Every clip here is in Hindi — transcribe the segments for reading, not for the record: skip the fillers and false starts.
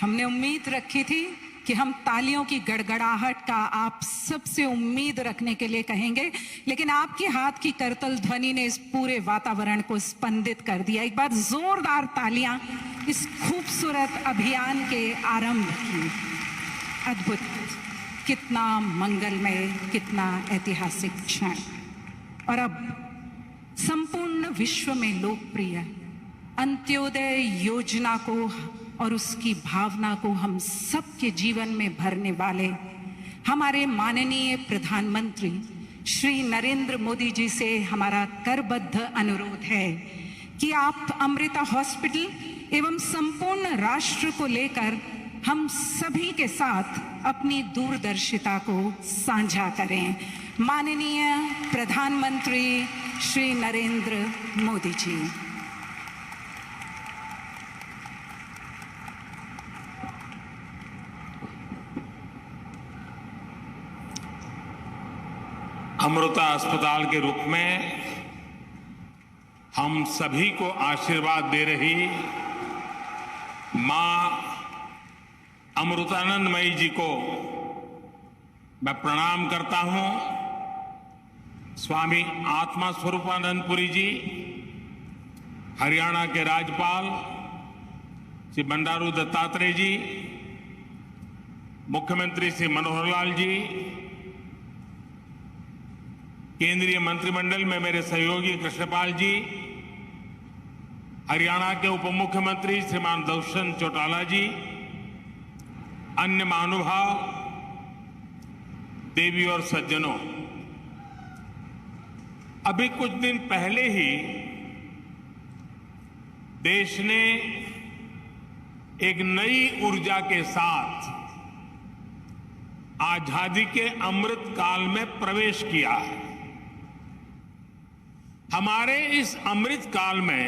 हमने उम्मीद रखी थी कि हम तालियों की गड़गड़ाहट का आप सबसे उम्मीद रखने के लिए कहेंगे, लेकिन आपके हाथ की करतल ध्वनि ने इस पूरे वातावरण को स्पंदित कर दिया। एक बार जोरदार तालियां इस खूबसूरत अभियान के आरंभ की। अद्भुत, कितना मंगलमय, कितना ऐतिहासिक क्षण। और अब संपूर्ण विश्व में लोकप्रिय अंत्योदय योजना को और उसकी भावना को हम सबके जीवन में भरने वाले हमारे माननीय प्रधानमंत्री श्री नरेंद्र मोदी जी से हमारा करबद्ध अनुरोध है कि आप अमृता हॉस्पिटल एवं संपूर्ण राष्ट्र को लेकर हम सभी के साथ अपनी दूरदर्शिता को साझा करें। माननीय प्रधानमंत्री श्री नरेंद्र मोदी जी। अमृता अस्पताल के रूप में हम सभी को आशीर्वाद दे रही मां अमृतानंदमयी जी को मैं प्रणाम करता हूं। स्वामी आत्मा स्वरूपानंदपुरी जी, हरियाणा के राज्यपाल श्री बंडारू दत्तात्रेय जी, मुख्यमंत्री श्री मनोहर लाल जी, केंद्रीय मंत्रिमंडल में मेरे सहयोगी कृष्णपाल जी, हरियाणा के उप मुख्यमंत्री श्रीमान दुष्यंत चौटाला जी, अन्य महानुभाव, देवी और सज्जनों, अभी कुछ दिन पहले ही देश ने एक नई ऊर्जा के साथ आजादी के अमृत काल में प्रवेश किया है। हमारे इस अमृत काल में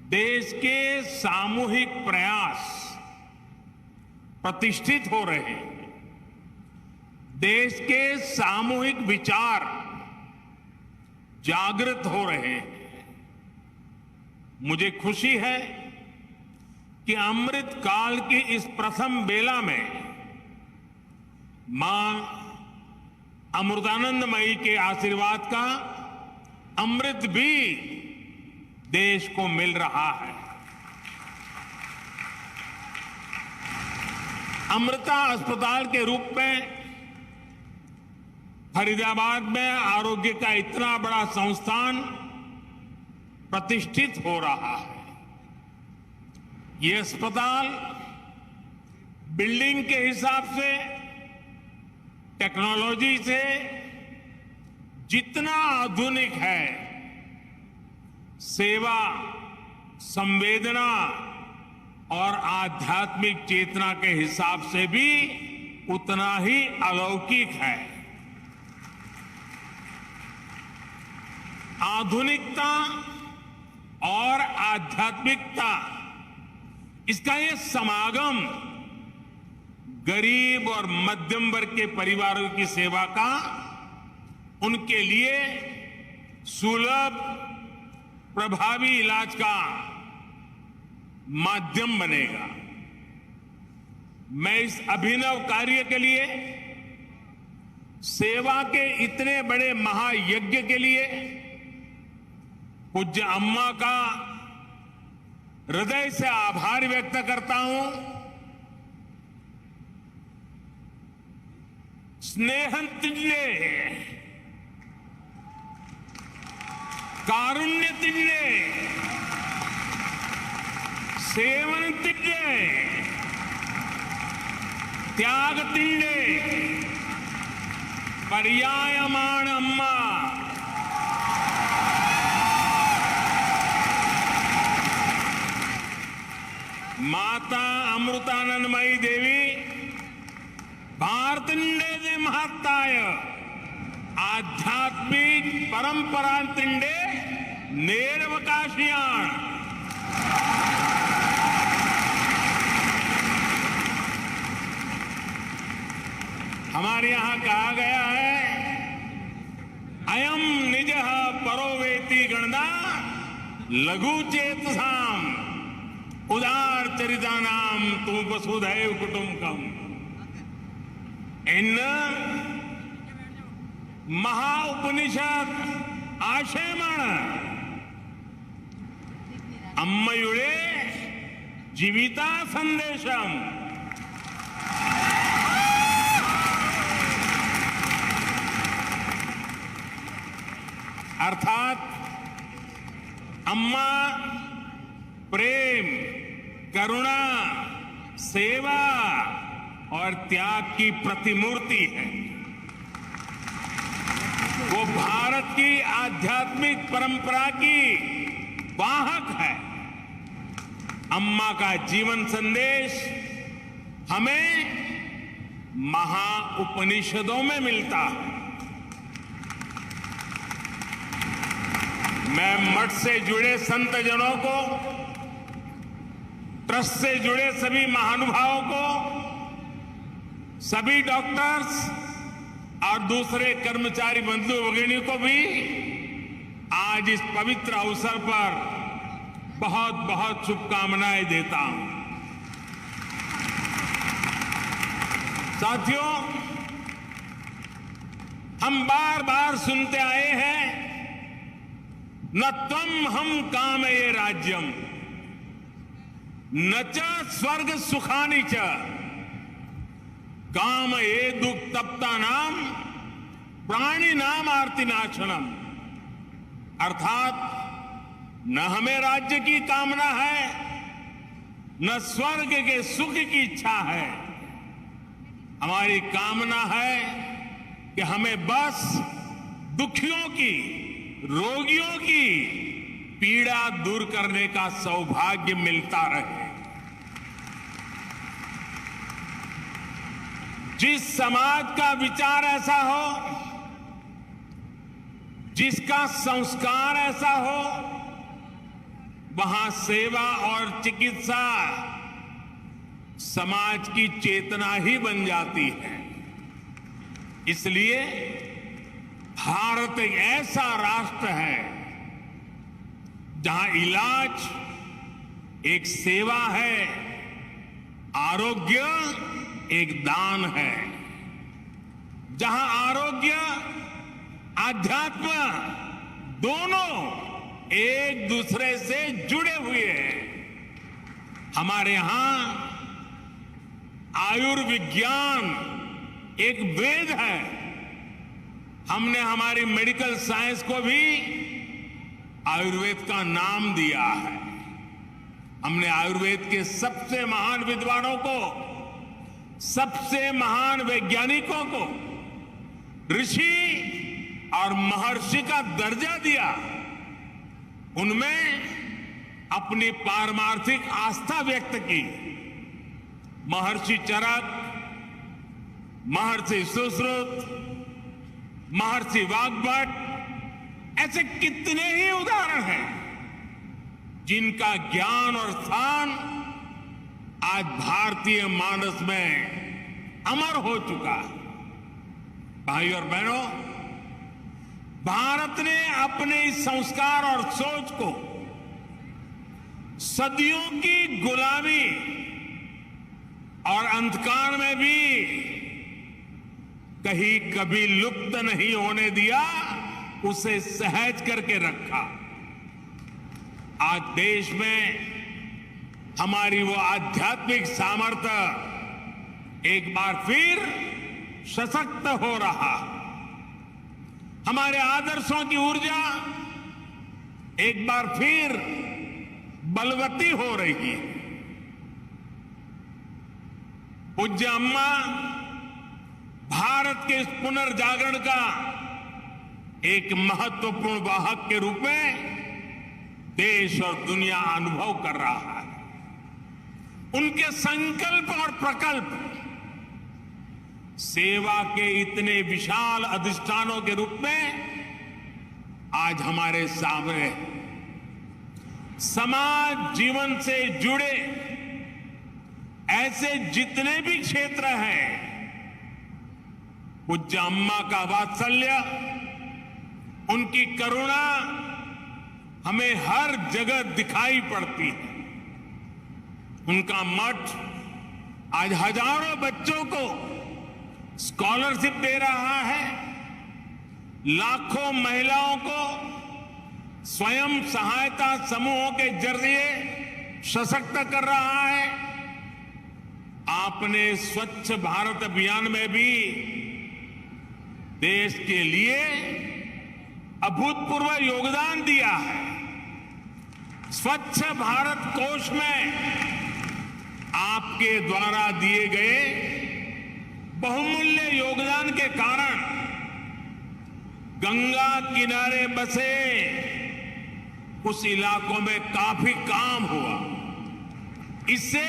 देश के सामूहिक प्रयास प्रतिष्ठित हो रहे हैं। देश के सामूहिक विचार जागृत हो रहे हैं। मुझे खुशी है कि अमृत काल की इस प्रथम बेला में मां अमृतानंदमयी के आशीर्वाद का अमृत भी देश को मिल रहा है। अमृता अस्पताल के रूप में फरीदाबाद में आरोग्य का इतना बड़ा संस्थान प्रतिष्ठित हो रहा है। ये अस्पताल बिल्डिंग के हिसाब से, टेक्नोलॉजी से जितना आधुनिक है, सेवा, संवेदना और आध्यात्मिक चेतना के हिसाब से भी उतना ही अलौकिक है। आधुनिकता और आध्यात्मिकता, इसका ये समागम गरीब और मध्यम वर्ग के परिवारों की सेवा का उनके लिए सुलभ, प्रभावी इलाज का माध्यम बनेगा। मैं इस अभिनव कार्य के लिए, सेवा के इतने बड़े महायज्ञ के लिए पूज्य अम्मा का हृदय से आभार व्यक्त करता हूं। स्नेहं तिन्ने, कारुण्य तिन्ने, सेवन तिन्ने, त्याग तिन्ने, पर्यायमाण अम्मा। माता अमृतानंदमयी देवी भारतिंडे महत्ताय आध्यात्मिक परंपरांतिंडे नेरवकाशियाण। हमारे यहां कहा गया है, अयम निजः परो वेति गणना लघु चेतसाम उदार चरितानाम तु वसुधैव कुटुंबकम। इन महाउपनिषद आशयमाण अम्मयुळे जीविता संदेशम। अर्थात अम्मा प्रेम, करुणा, सेवा और त्याग की प्रतिमूर्ति है। वो भारत की आध्यात्मिक परंपरा की वाहक है। अम्मा का जीवन संदेश हमें महाउपनिषदों में मिलता है। मैं मठ से जुड़े संत जनों को, ट्रस्ट से जुड़े सभी महानुभावों को, सभी डॉक्टर्स और दूसरे कर्मचारी बंधु भगिनी को भी आज इस पवित्र अवसर पर बहुत बहुत शुभकामनाएं देता हूं। साथियों, हम बार बार सुनते आए हैं, न त्वम हम कामये राज्यम न च स्वर्ग सुखानि च कामये दुक्तप्ता नाम प्राणी नाम आर्ति नाशनम। अर्थात न हमें राज्य की कामना है, न स्वर्ग के सुख की इच्छा है। हमारी कामना है कि हमें बस दुखियों की, रोगियों की पीड़ा दूर करने का सौभाग्य मिलता रहे। जिस समाज का विचार ऐसा हो, जिसका संस्कार ऐसा हो, वहां सेवा और चिकित्सा समाज की चेतना ही बन जाती है। इसलिए भारत एक ऐसा राष्ट्र है जहां इलाज एक सेवा है, आरोग्य एक दान है। जहां आरोग्य, आध्यात्म दोनों एक दूसरे से जुड़े हुए हैं। हमारे यहां आयुर्विज्ञान एक वेद है। हमने हमारी मेडिकल साइंस को भी आयुर्वेद का नाम दिया है। हमने आयुर्वेद के सबसे महान विद्वानों को, सबसे महान वैज्ञानिकों को ऋषि और महर्षि का दर्जा दिया। उनमें अपनी पारमार्थिक आस्था व्यक्त की। महर्षि चरक, महर्षि सुश्रुत, महर्षि वाग्भट, ऐसे कितने ही उदाहरण हैं जिनका ज्ञान और स्थान आज भारतीय मानस में अमर हो चुका है। भाई और बहनों, भारत ने अपने इस संस्कार और सोच को सदियों की गुलामी और अंधकार में भी कहीं कभी लुप्त नहीं होने दिया, उसे सहज करके रखा। आज देश में हमारी वो आध्यात्मिक सामर्थ्य एक बार फिर सशक्त हो रहा। हमारे आदर्शों की ऊर्जा एक बार फिर बलवती हो रही है। पूज्य अम्मा भारत के इस पुनर्जागरण का एक महत्वपूर्ण वाहक के रूप में देश और दुनिया अनुभव कर रहा है। उनके संकल्प और प्रकल्प सेवा के इतने विशाल अधिष्ठानों के रूप में आज हमारे सामने समाज जीवन से जुड़े ऐसे जितने भी क्षेत्र हैं, पूज्य अम्मा का वात्सल्य, उनकी करुणा हमें हर जगह दिखाई पड़ती है। उनका मठ आज हजारों बच्चों को स्कॉलरशिप दे रहा है, लाखों महिलाओं को स्वयं सहायता समूहों के जरिए सशक्त कर रहा है। आपने स्वच्छ भारत अभियान में भी देश के लिए अभूतपूर्व योगदान दिया है। स्वच्छ भारत कोष में आपके द्वारा दिए गए बहुमूल्य योगदान के कारण गंगा किनारे बसे उस इलाकों में काफी काम हुआ। इससे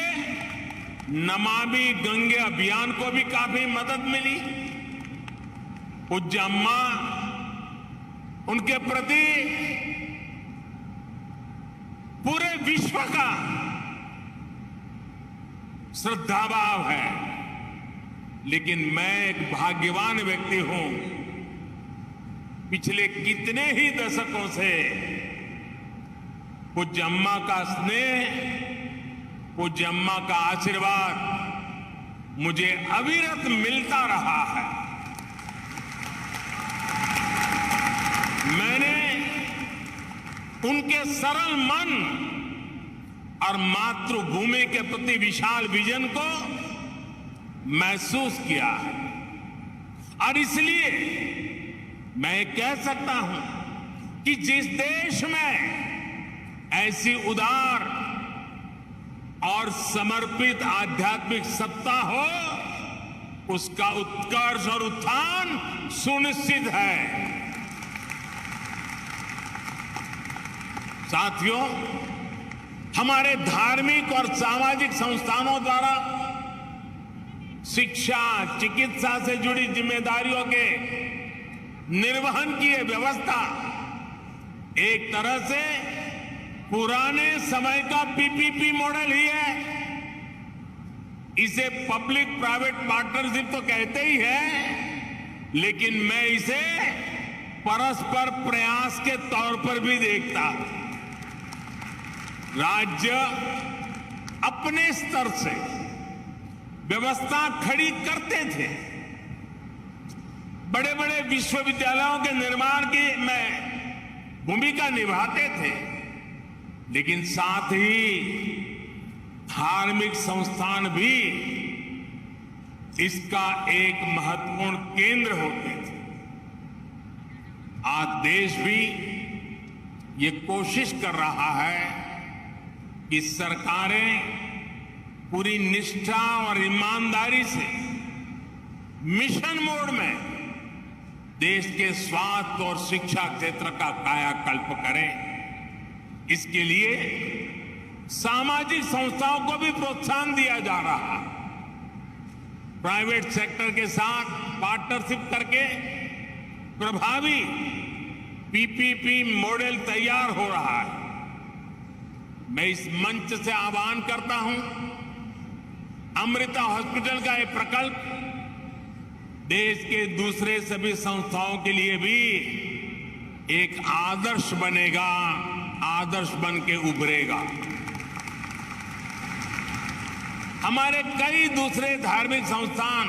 नमामि गंगे अभियान को भी काफी मदद मिली। पूज्य अम्मा, उनके प्रति पूरे विश्व का श्रद्धाभाव है। लेकिन मैं एक भाग्यवान व्यक्ति हूं, पिछले कितने ही दशकों से पूज्य अम्मा का स्नेह, पूज्य अम्मा का आशीर्वाद मुझे अविरत मिलता रहा है। मैंने उनके सरल मन और मातृभूमि के प्रति विशाल विजन को महसूस किया है और इसलिए मैं कह सकता हूं कि जिस देश में ऐसी उदार और समर्पित आध्यात्मिक सत्ता हो, उसका उत्कर्ष और उत्थान सुनिश्चित है। साथियों, हमारे धार्मिक और सामाजिक संस्थानों द्वारा शिक्षा, चिकित्सा से जुड़ी जिम्मेदारियों के निर्वहन की यह व्यवस्था एक तरह से पुराने समय का पीपीपी मॉडल ही है। इसे पब्लिक प्राइवेट पार्टनरशिप तो कहते ही है, लेकिन मैं इसे परस्पर प्रयास के तौर पर भी देखता हूं। राज्य अपने स्तर से व्यवस्था खड़ी करते थे, बड़े बड़े विश्वविद्यालयों के निर्माण की में भूमिका निभाते थे, लेकिन साथ ही धार्मिक संस्थान भी इसका एक महत्वपूर्ण केंद्र होते थे। आज देश भी ये कोशिश कर रहा है कि सरकारें पूरी निष्ठा और ईमानदारी से मिशन मोड में देश के स्वास्थ्य और शिक्षा क्षेत्र का कायाकल्प करें। इसके लिए सामाजिक संस्थाओं को भी प्रोत्साहन दिया जा रहा है। प्राइवेट सेक्टर के साथ पार्टनरशिप करके प्रभावी पीपीपी मॉडल तैयार हो रहा है। मैं इस मंच से आह्वान करता हूं, अमृता हॉस्पिटल का यह प्रकल्प देश के दूसरे सभी संस्थाओं के लिए भी एक आदर्श बनेगा, आदर्श बन के उभरेगा। हमारे कई दूसरे धार्मिक संस्थान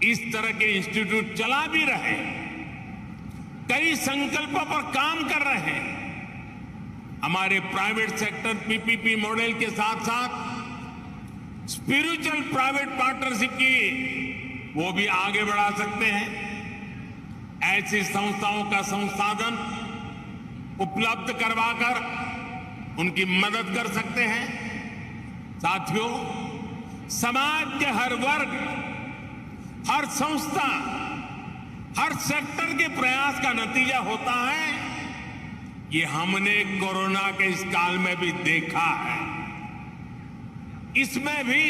इस तरह के इंस्टीट्यूट चला भी रहे, कई संकल्पों पर काम कर रहे हैं। हमारे प्राइवेट सेक्टर पीपीपी मॉडल के साथ साथ स्पिरिचुअल प्राइवेट पार्टनरशिप की वो भी आगे बढ़ा सकते हैं। ऐसी संस्थाओं का संसाधन उपलब्ध करवाकर उनकी मदद कर सकते हैं। साथियों, समाज के हर वर्ग, हर संस्था, हर सेक्टर के प्रयास का नतीजा होता है। ये हमने कोरोना के इस काल में भी देखा है। इसमें भी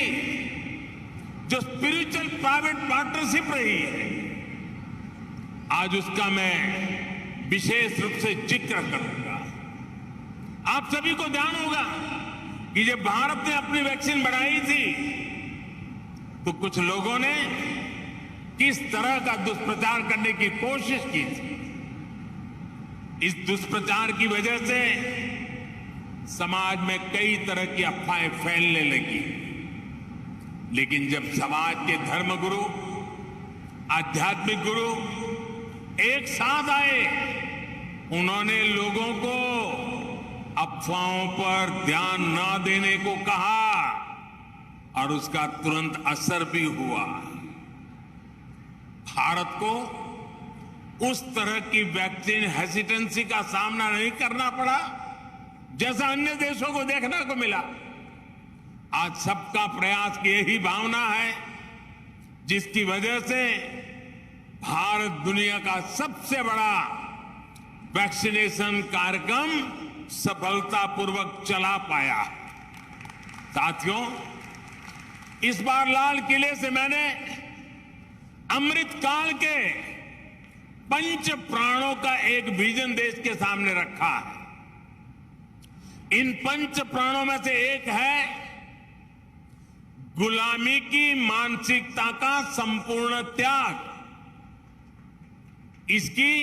जो स्पिरिचुअल प्राइवेट पार्टनरशिप रही है, आज उसका मैं विशेष रूप से जिक्र करूंगा। आप सभी को ध्यान होगा कि जब भारत ने अपनी वैक्सीन बढ़ाई थी तो कुछ लोगों ने किस तरह का दुष्प्रचार करने की कोशिश की थी। इस दुष्प्रचार की वजह से समाज में कई तरह की अफवाहें फैलने लगी। लेकिन जब समाज के धर्मगुरु, आध्यात्मिक गुरु एक साथ आए, उन्होंने लोगों को अफवाहों पर ध्यान न देने को कहा और उसका तुरंत असर भी हुआ। भारत को उस तरह की वैक्सीन हेसिटेंसी का सामना नहीं करना पड़ा जैसा अन्य देशों को देखने को मिला। आज सबका प्रयास की यही भावना है जिसकी वजह से भारत दुनिया का सबसे बड़ा वैक्सीनेशन कार्यक्रम सफलतापूर्वक चला पाया। साथियों, इस बार लाल किले से मैंने अमृत काल के पंच प्राणों का एक विजन देश के सामने रखा है। इन पंच प्राणों में से एक है गुलामी की मानसिकता का संपूर्ण त्याग। इसकी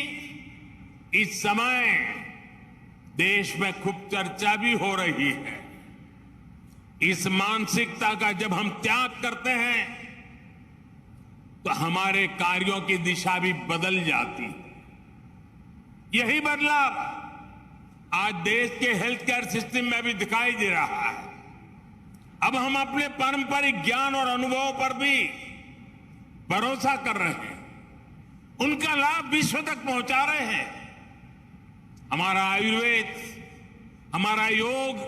इस समय देश में खूब चर्चा भी हो रही है। इस मानसिकता का जब हम त्याग करते हैं तो हमारे कार्यों की दिशा भी बदल जाती है। यही बदलाव आज देश के हेल्थ केयर सिस्टम में भी दिखाई दे रहा है। अब हम अपने पारंपरिक ज्ञान और अनुभवों पर भी भरोसा कर रहे हैं, उनका लाभ विश्व तक पहुंचा रहे हैं। हमारा आयुर्वेद, हमारा योग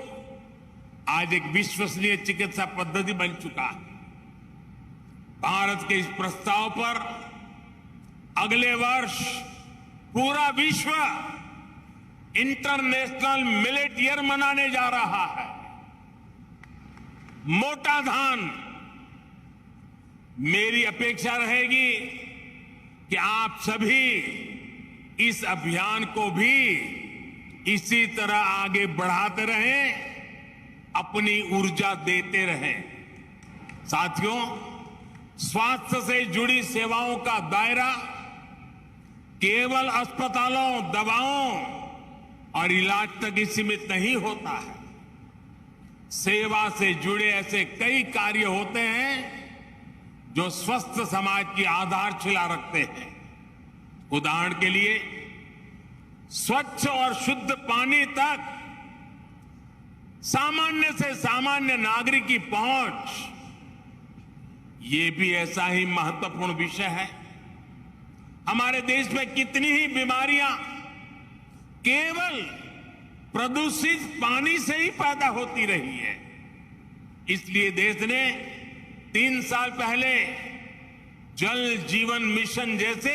आज एक विश्वसनीय चिकित्सा पद्धति बन चुका है। भारत के इस प्रस्ताव पर अगले वर्ष पूरा विश्व इंटरनेशनल मिलेट ईयर मनाने जा रहा है। मोटा धान, मेरी अपेक्षा रहेगी कि आप सभी इस अभियान को भी इसी तरह आगे बढ़ाते रहें, अपनी ऊर्जा देते रहें। साथियों, स्वास्थ्य से जुड़ी सेवाओं का दायरा केवल अस्पतालों, दवाओं और इलाज तक ही सीमित नहीं होता है। सेवा से जुड़े ऐसे कई कार्य होते हैं जो स्वस्थ समाज की आधारशिला रखते हैं। उदाहरण के लिए स्वच्छ और शुद्ध पानी तक सामान्य से सामान्य नागरिक की पहुंच, ये भी ऐसा ही महत्वपूर्ण विषय है। हमारे देश में कितनी ही बीमारियां केवल प्रदूषित पानी से ही पैदा होती रही है। इसलिए देश ने 3 साल पहले जल जीवन मिशन जैसे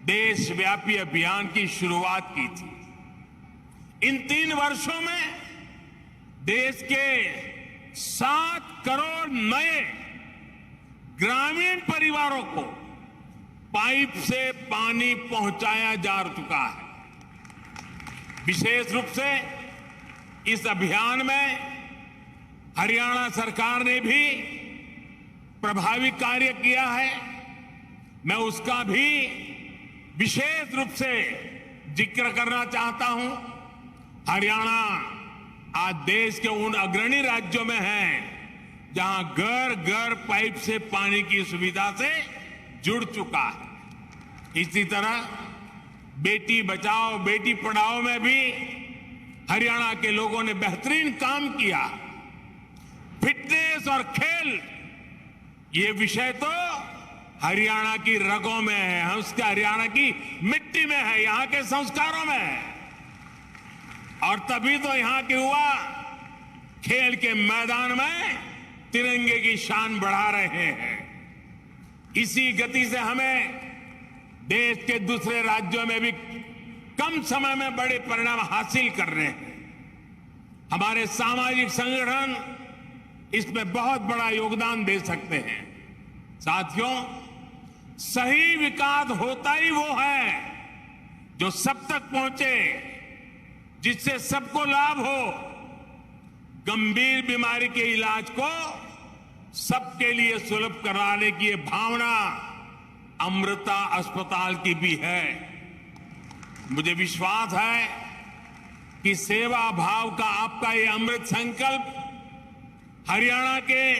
देशव्यापी अभियान की शुरुआत की थी। इन 3 वर्षों में देश के 7 करोड़ नए ग्रामीण परिवारों को पाइप से पानी पहुंचाया जा चुका है। विशेष रूप से इस अभियान में हरियाणा सरकार ने भी प्रभावी कार्य किया है। मैं उसका भी विशेष रूप से जिक्र करना चाहता हूं। हरियाणा आज देश के उन अग्रणी राज्यों में है जहां घर घर पाइप से पानी की सुविधा से जुड़ चुका है। इसी तरह बेटी बचाओ बेटी पढ़ाओ में भी हरियाणा के लोगों ने बेहतरीन काम किया। फिटनेस और खेल, ये विषय तो हरियाणा की रगों में है, उसके हरियाणा की मिट्टी में है, यहां के संस्कारों में है। और तभी तो यहां के युवा खेल के मैदान में तिरंगे की शान बढ़ा रहे हैं। इसी गति से हमें देश के दूसरे राज्यों में भी कम समय में बड़े परिणाम हासिल कर रहे हैं। हमारे सामाजिक संगठन इसमें बहुत बड़ा योगदान दे सकते हैं। साथियों, सही विकास होता ही वो है जो सब तक पहुंचे, जिससे सबको लाभ हो। गंभीर बीमारी के इलाज को सबके लिए सुलभ कराने की ये भावना अमृता अस्पताल की भी है। मुझे विश्वास है कि सेवा भाव का आपका ये अमृत संकल्प हरियाणा के,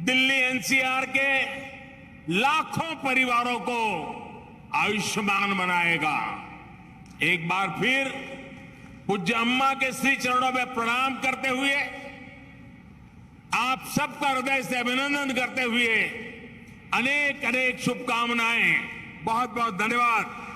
दिल्ली एनसीआर के लाखों परिवारों को आयुष्मान बनाएगा। एक बार फिर पूज्य अम्मा के श्री चरणों में प्रणाम करते हुए, आप सबका हृदय से अभिनंदन करते हुए अनेक अनेक शुभकामनाएं। बहुत बहुत धन्यवाद।